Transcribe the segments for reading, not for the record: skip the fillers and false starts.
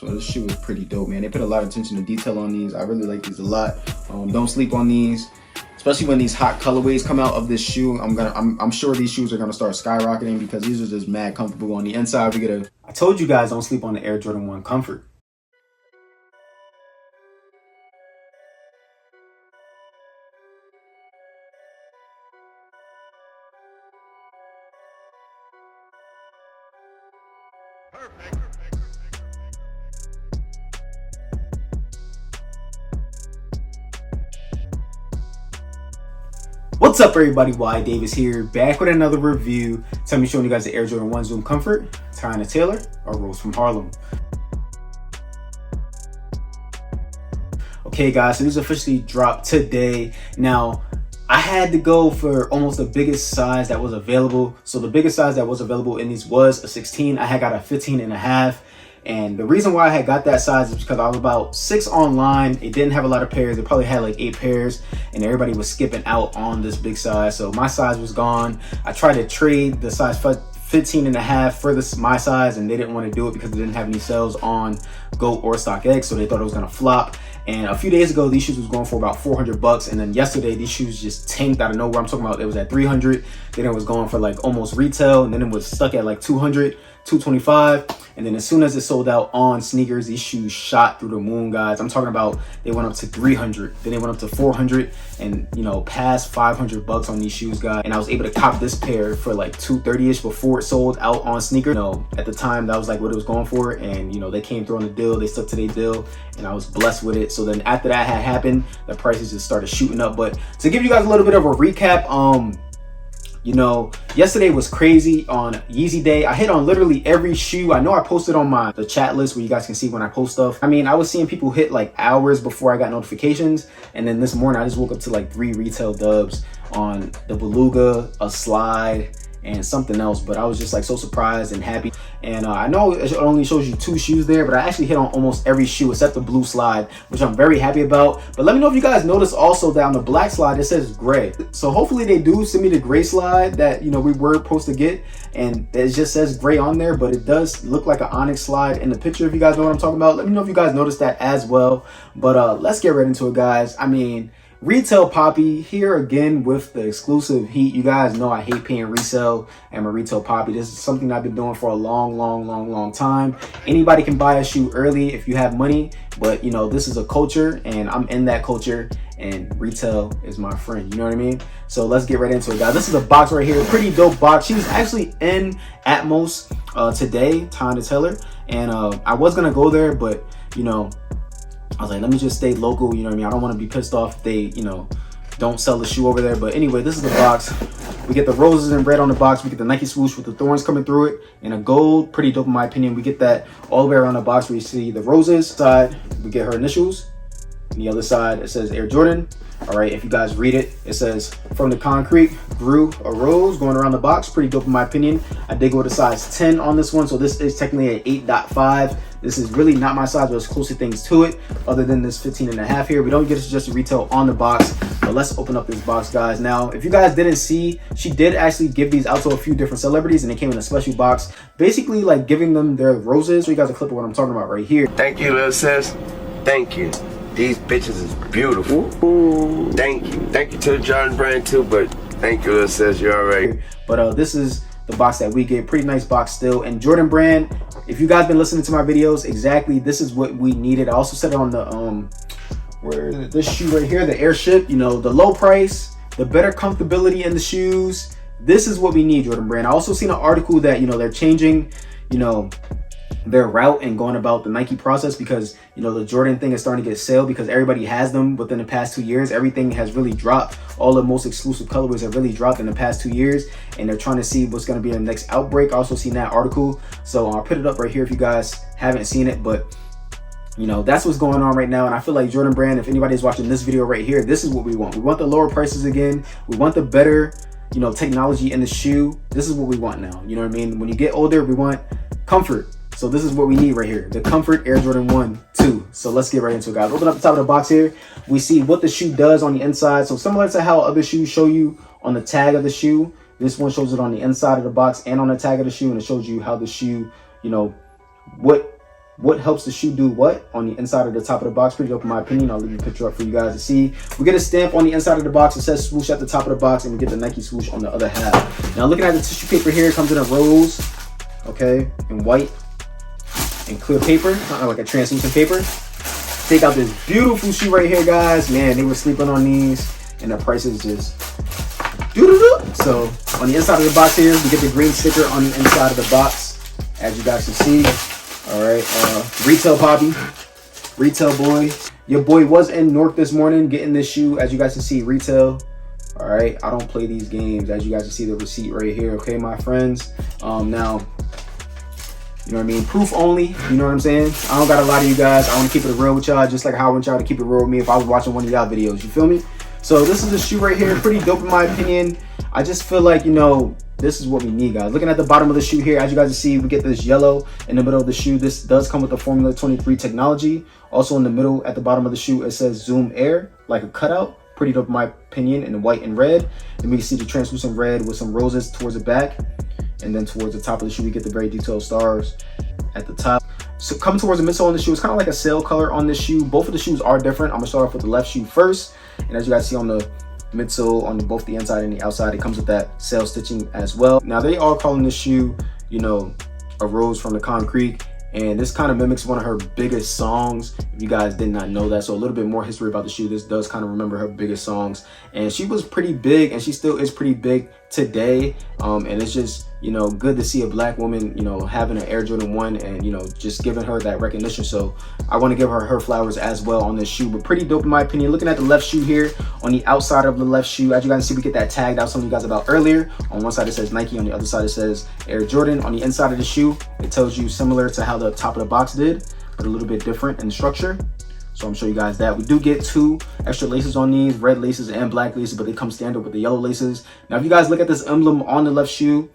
So this shoe is pretty dope, man. They put a lot of attention to detail on these. I really like these a lot. Don't sleep on these, especially when these hot colorways come out of this shoe. I'm sure these shoes are gonna start skyrocketing because these are just mad comfortable. On the inside, we get a. I told you guys don't sleep on the Air Jordan 1 Comfort. What's up, everybody? whydavis here, back with another review. Tell me, showing you guys the Air Jordan 1 Zoom Comfort, Teyana Taylor, or Rose from Harlem. Okay, guys, so these officially dropped today. Now, I had to go for almost the biggest size that was available. So the biggest size that was available in these was a 16. I had got a 15.5. And the reason why I had got that size is because I was about 6 online. It didn't have a lot of pairs. It probably had like 8 pairs, and everybody was skipping out on this big size. So my size was gone. I tried to trade the size 15.5 for my size, and they didn't want to do it because they didn't have any sales on GOAT or StockX, so they thought it was gonna flop. And a few days ago, these shoes was going for about 400 bucks, and then yesterday these shoes just tanked out of nowhere. I'm talking about it was at 300, then it was going for like almost retail, and then it was stuck at like 200, 225, and then as soon as it sold out on sneakers, these shoes shot through the moon, guys. I'm talking about they went up to 300, then they went up to 400, and you know, past 500 bucks on these shoes, guys. And I was able to cop this pair for like 230-ish before it sold out on sneaker. You know, at the time that was like what it was going for, and you know, they came through on the deal, they stuck to their deal, and I was blessed with it. So then after that had happened, the prices just started shooting up. But to give you guys a little bit of a recap, you know, yesterday was crazy on Yeezy day. I hit on literally every shoe. I know I posted on the chat list where you guys can see when I post stuff. I mean, I was seeing people hit like hours before I got notifications. And then this morning, I just woke up to like 3 retail dubs on the Beluga, a slide, and something else. But I was just like so surprised and happy. And I know it only shows you 2 shoes there, but I actually hit on almost every shoe except the blue slide, which I'm very happy about. But let me know if you guys notice also that on the black slide, it says gray. So hopefully they do send me the gray slide that, you know, we were supposed to get. And it just says gray on there, but it does look like an Onyx slide in the picture, if you guys know what I'm talking about. Let me know if you guys noticed that as well. But let's get right into it, guys. I mean, Retail Poppy here again with the exclusive heat. You guys know I hate paying resale. I'm a Retail Poppy. This is something I've been doing for a long time. Anybody can buy a shoe early if you have money, but you know, this is a culture and I'm in that culture, and retail is my friend, you know what I mean? So let's get right into it, guys. This is a box right here, pretty dope box. She was actually in Atmos today, Teyana Taylor, and I was gonna go there, but you know, I was like, let me just stay local, you know what I mean? I don't want to be pissed off if they, you know, don't sell the shoe over there. But anyway, this is the box. We get the roses in red on the box. We get the Nike swoosh with the thorns coming through it in a gold. Pretty dope in my opinion. We get that all the way around the box where you see the roses. Side, we get her initials. On the other side, it says Air Jordan. All right, if you guys read it, it says, from the concrete grew a rose, going around the box. Pretty dope in my opinion. I did go with a size 10 on this one, so this is technically an 8.5. This is really not my size, but there's closer things to it, other than this 15.5 here. We don't get suggested retail on the box, but let's open up this box, guys. Now, if you guys didn't see, she did actually give these out to a few different celebrities, and they came in a special box, basically like giving them their roses. So you guys a clip of what I'm talking about right here. Thank you, little sis. Thank you. These bitches is beautiful. Ooh. Thank you. Thank you to the Jordan brand too, but thank you, little sis. You're alright. But this is the box that we get. Pretty nice box still. And Jordan brand, if you guys been listening to my videos, exactly this is what we needed. I also said it on the where this shoe right here, the Airship, you know, the low price, the better comfortability in the shoes. This is what we need, Jordan brand. I also seen an article that, you know, they're changing, you know, their route and going about the Nike process, because you know, the Jordan thing is starting to get sale because everybody has them within the past 2 years. Everything has really dropped. All the most exclusive colorways have really dropped in the past 2 years, and they're trying to see what's going to be the next outbreak. I also seen that article, so I'll put it up right here if you guys haven't seen it. But you know, that's what's going on right now, and I feel like Jordan brand, if anybody's watching this video right here, this is what we want. We want the lower prices again. We want the better, you know, technology in the shoe. This is what we want now, you know what I mean? When you get older, we want comfort. So this is what we need right here, the Comfort Air Jordan 1, 2. So let's get right into it, guys. Open up the top of the box here. We see what the shoe does on the inside. So similar to how other shoes show you on the tag of the shoe, this one shows it on the inside of the box and on the tag of the shoe, and it shows you how the shoe, you know, what what helps the shoe do what on the inside of the top of the box. Pretty dope in my opinion. I'll leave the picture up for you guys to see. We get a stamp on the inside of the box. It says swoosh at the top of the box, and we get the Nike swoosh on the other half. Now looking at the tissue paper here, it comes in a rose, okay, and white and clear paper, kind of like a translucent paper. Take out this beautiful shoe right here, guys. Man, they were sleeping on these, and the price is just doo-doo-doo. So on the inside of the box here, we get the green sticker on the inside of the box, as you guys can see. All right, retail Poppy, retail boy. Your boy was in Newark this morning getting this shoe, as you guys can see, retail. All right, I don't play these games, as you guys can see the receipt right here. Okay, my friends. Now, you know what I mean? Proof only, you know what I'm saying? I don't got a lot of you guys. I want to keep it real with y'all, just like how I want y'all to keep it real with me if I was watching one of y'all videos, you feel me? So this is the shoe right here, pretty dope in my opinion. I just feel like, you know, this is what we need, guys. Looking at the bottom of the shoe here, as you guys can see, we get this yellow in the middle of the shoe. This does come with the Formula 23 technology. Also in the middle, at the bottom of the shoe, it says Zoom Air, like a cutout. Pretty dope in my opinion, in white and red. Then we can see the translucent red with some roses towards the back. And then towards the top of the shoe, we get the very detailed stars at the top. So coming towards the midsole on the shoe, it's kind of like a sail color on this shoe. Both of the shoes are different. I'm gonna start off with the left shoe first. And as you guys see on the midsole, on both the inside and the outside, it comes with that sail stitching as well. Now they are calling this shoe, you know, a rose from the concrete. And this kind of mimics one of her biggest songs, if you guys did not know that. So a little bit more history about the shoe. This does kind of remember her biggest songs. And she was pretty big, and she still is pretty big today. And it's just, you know, good to see a black woman, you know, having an Air Jordan 1 and, you know, just giving her that recognition. So I want to give her flowers as well on this shoe. But pretty dope in my opinion. Looking at the left shoe here, on the outside of the left shoe, as you guys see, we get that tag that I was telling you guys about earlier. On one side it says Nike, on the other side it says Air Jordan. On the inside of the shoe, it tells you similar to how the top of the box did, but a little bit different in structure. So I'm gonna show you guys that. We do get 2 extra laces on these, red laces and black laces, but they come standard with the yellow laces. Now, if you guys look at this emblem on the left shoe,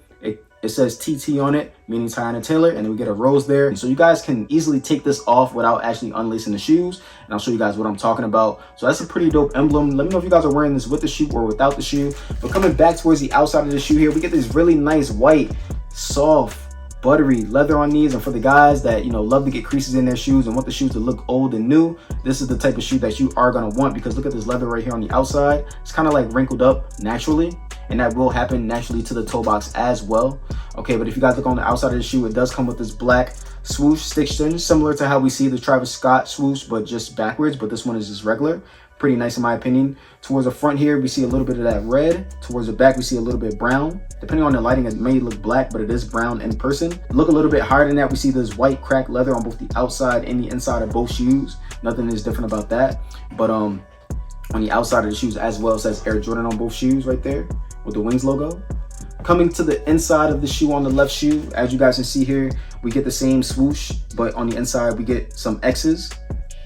it says TT on it, meaning Teyana Taylor, and then we get a rose there. So you guys can easily take this off without actually unlacing the shoes, and I'll show you guys what I'm talking about. So that's a pretty dope emblem. Let me know if you guys are wearing this with the shoe or without the shoe. But coming back towards the outside of the shoe here, we get this really nice white, soft, buttery leather on these. And for the guys that, you know, love to get creases in their shoes and want the shoes to look old and new, this is the type of shoe that you are going to want, because look at this leather right here on the outside. It's kind of like wrinkled up naturally, and that will happen naturally to the toe box as well. Okay, but if you guys look on the outside of the shoe, it does come with this black swoosh stitching, similar to how we see the Travis Scott swoosh, but just backwards. But this one is just regular. Pretty nice in my opinion. Towards the front here, we see a little bit of that red. Towards the back, we see a little bit brown. Depending on the lighting, it may look black, but it is brown in person. Look a little bit higher than that, we see this white cracked leather on both the outside and the inside of both shoes. Nothing is different about that. But on the outside of the shoes as well, it says Air Jordan on both shoes right there with the Wings logo. Coming to the inside of the shoe on the left shoe, as you guys can see here, we get the same swoosh, but on the inside we get some X's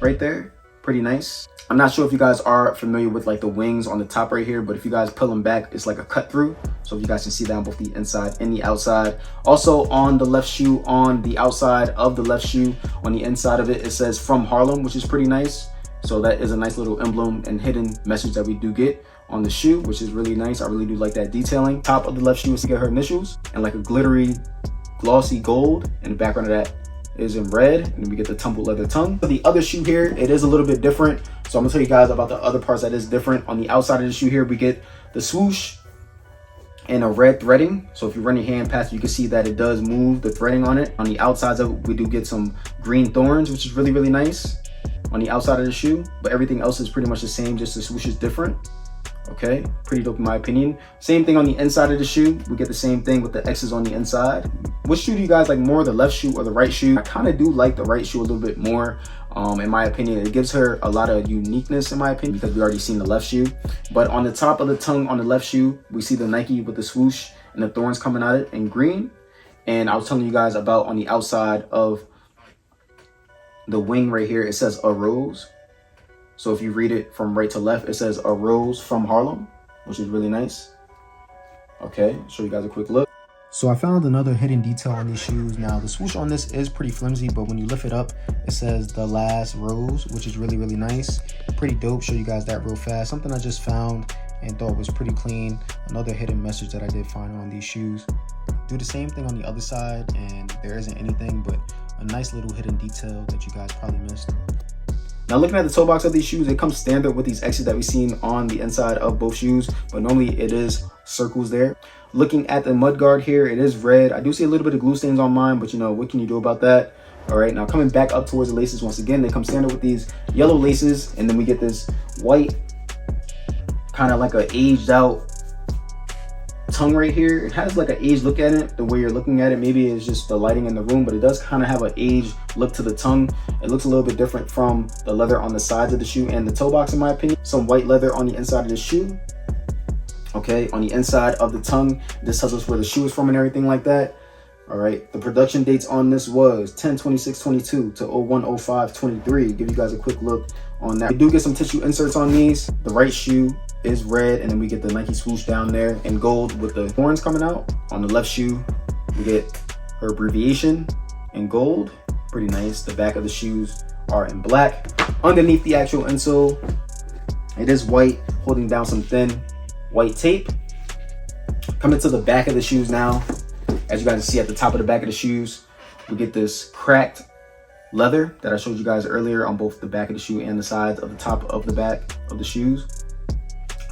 right there. Pretty nice. I'm not sure if you guys are familiar with like the wings on the top right here, but if you guys pull them back, it's like a cut through. So if you guys can see that on both the inside and the outside. Also on the left shoe, on the outside of the left shoe, on the inside of it, it says from Harlem, which is pretty nice. So that is a nice little emblem and hidden message that we do get on the shoe, which is really nice. I really do like that detailing. Top of the left shoe is to get her initials and like a glittery, glossy gold, and the background of that is in red, and then we get the tumbled leather tongue. For the other shoe here, it is a little bit different. So I'm gonna tell you guys about the other parts that is different. On the outside of the shoe here, we get the swoosh and a red threading. So if you run your hand past it, you can see that it does move the threading on it. On the outsides of it, we do get some green thorns, which is really, really nice on the outside of the shoe, but everything else is pretty much the same, just the swoosh is different. Okay, pretty dope in my opinion. Same thing on the inside of the shoe. We get the same thing with the X's on the inside. Which shoe do you guys like more, the left shoe or the right shoe? I kind of do like the right shoe a little bit more. In my opinion, it gives her a lot of uniqueness in my opinion, because we already seen the left shoe. But on the top of the tongue on the left shoe, we see the Nike with the swoosh and the thorns coming out of it in green. And I was telling you guys about on the outside of the wing right here, it says a rose. So if you read it from right to left, it says a rose from Harlem, which is really nice. Okay, show you guys a quick look. So I found another hidden detail on these shoes. Now the swoosh on this is pretty flimsy, but when you lift it up, it says the last rose, which is really, really nice. Pretty dope. Show you guys that real fast. Something I just found and thought was pretty clean. Another hidden message that I did find on these shoes. Do the same thing on the other side and there isn't anything, but a nice little hidden detail that you guys probably missed. Now looking at the toe box of these shoes, it comes standard with these X's that we've seen on the inside of both shoes, but normally it is circles there. Looking at the mud guard here, it is red. I do see a little bit of glue stains on mine, but you know, what can you do about that? All right, now coming back up towards the laces, once again, they come standard with these yellow laces, and then we get this white, kind of like a aged out tongue right here. It has like an aged look at it, the way you're looking at it. Maybe it's just the lighting in the room, but it does kind of have an aged look to the tongue. It looks a little bit different from the leather on the sides of the shoe and the toe box, in my opinion. Some white leather on the inside of the shoe. Okay, on the inside of the tongue, this tells us where the shoe is from and everything like that. All right, the production dates on this was 10/26/22 to 01/05/23. Give you guys a quick look on that. We do get some tissue inserts on these. The right shoe is red, and then we get the Nike swoosh down there in gold with the horns coming out. On the left shoe, we get her abbreviation in gold. Pretty nice. The back of the shoes are in black. Underneath the actual insole, it is white, holding down some thin white tape. Coming to the back of the shoes now, as you guys see at the top of the back of the shoes, we get this cracked leather that I showed you guys earlier on both the back of the shoe and the sides of the top of the back of the shoes.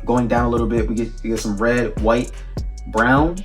Going down a little bit, we get some red, white, brown,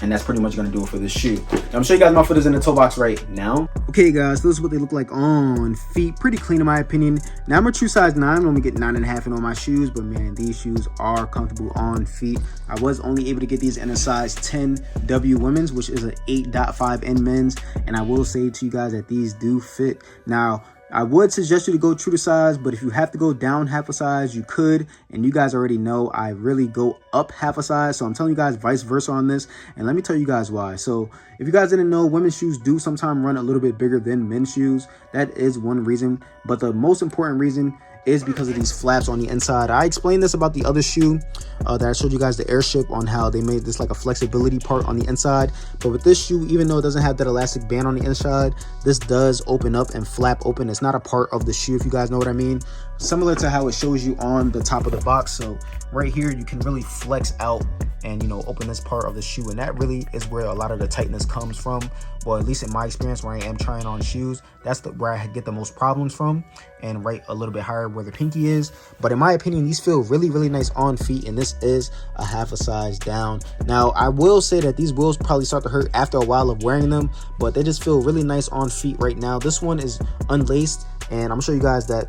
and that's pretty much gonna do it for this shoe. Now, I'm gonna show you guys my foot is in the toe box right now. Okay guys, so this is what they look like on feet. Pretty clean in my opinion. Now I'm a true size 9, I only get 9.5 in on my shoes, but man, these shoes are comfortable on feet. I was only able to get these in a size 10 W women's, which is an 8.5 in men's, and I will say to you guys that these do fit. Now, I would suggest you to go true to size, but if you have to go down half a size, you could. And you guys already know I really go up half a size. So I'm telling you guys vice versa on this. And let me tell you guys why. So if you guys didn't know, women's shoes do sometimes run a little bit bigger than men's shoes. That is one reason. But the most important reason is because of these flaps on the inside. I explained this about the other shoe that I showed you guys, the Airship, on how they made this like a flexibility part on the inside. But with this shoe, even though it doesn't have that elastic band on the inside, this does open up and flap open. It's not a part of the shoe, if you guys know what I mean. Similar to how it shows you on the top of the box. So right here, you can really flex out and, you know, open this part of the shoe, and that really is where a lot of the tightness comes from. Well, at least in my experience, where I am trying on shoes, that's where I get the most problems from, and right a little bit higher where the pinky is. But in my opinion, these feel really nice on feet, and this is a half a size down. Now I will say that these wheels probably start to hurt after a while of wearing them, but they just feel really nice on feet right now. This one is unlaced, and I'm gonna show you guys that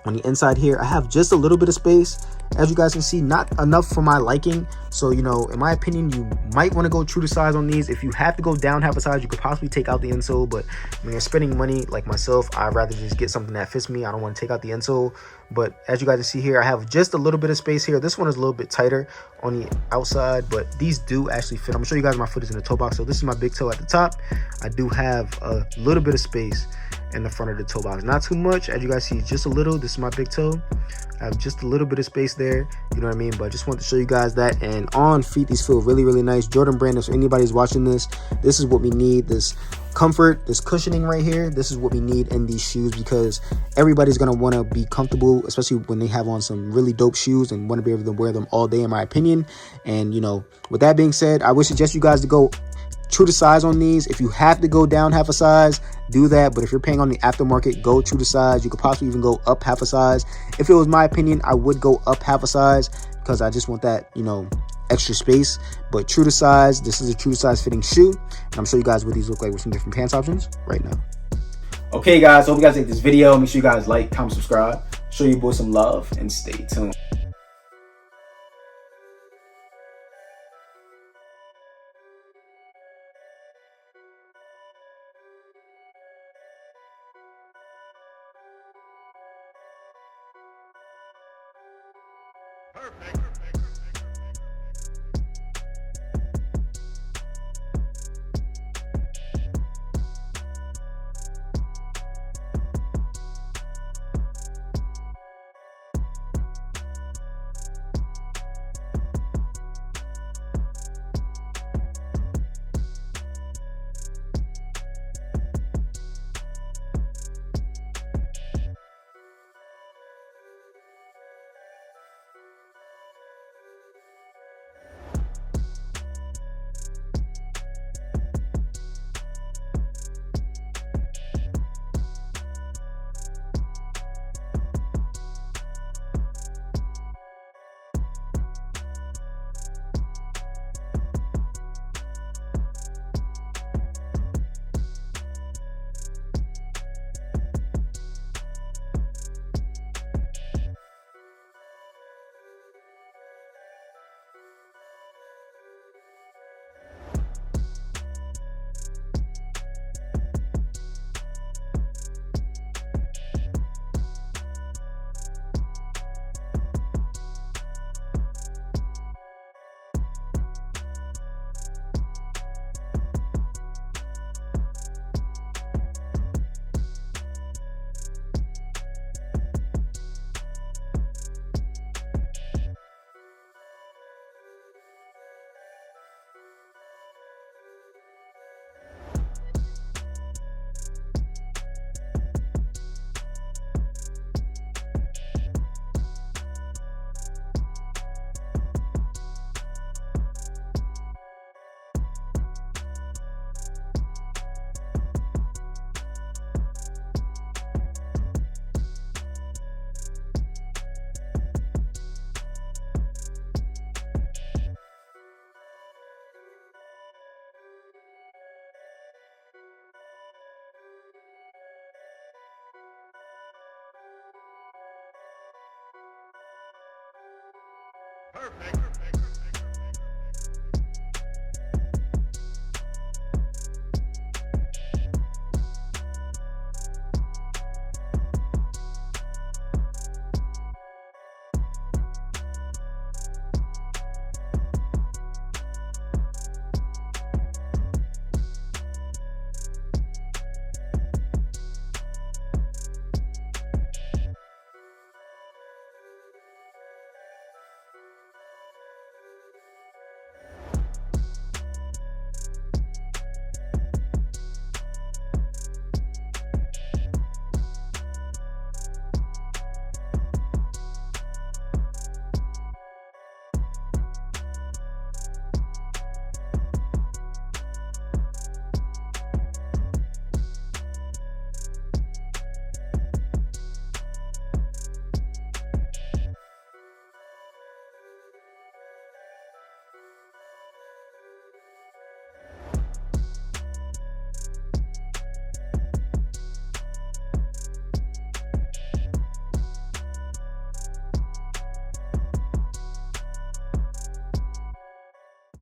on the inside here I have just a little bit of space. As you guys can see, not enough for my liking. So, you know, in my opinion, you might want to go true to size on these. If you have to go down half a size, you could possibly take out the insole. But when you're spending money like myself, I'd rather just get something that fits me. I don't want to take out the insole. But as you guys can see here, I have just a little bit of space here. This one is a little bit tighter on the outside, but these do actually fit. I'm gonna show you guys my foot is in the toe box. So this is my big toe at the top. I do have a little bit of space in the front of the toe box, not too much. As you guys see, just a little. This is my big toe. I have just a little bit of space there, you know what I mean? But I just wanted to show you guys that. And on feet, these feel really nice. Jordan brand, if anybody's watching this, this is what we need. This comfort, this cushioning right here, this is what we need in these shoes, because everybody's gonna want to be comfortable, especially when they have on some really dope shoes and want to be able to wear them all day, in my opinion. And, you know, with that being said, I would suggest you guys to go true to size on these. If you have to go down half a size, do that. But if you're paying on the aftermarket, go true to size. You could possibly even go up half a size. If it was my opinion, I would go up half a size, because I just want that, you know, extra space. But true to size, this is a true to size fitting shoe, and I'm showing you guys what these look like with some different pants options right now. Okay guys, hope you guys like this video. Make sure you guys like, comment, subscribe, show your boy some love, and stay tuned. Perfect.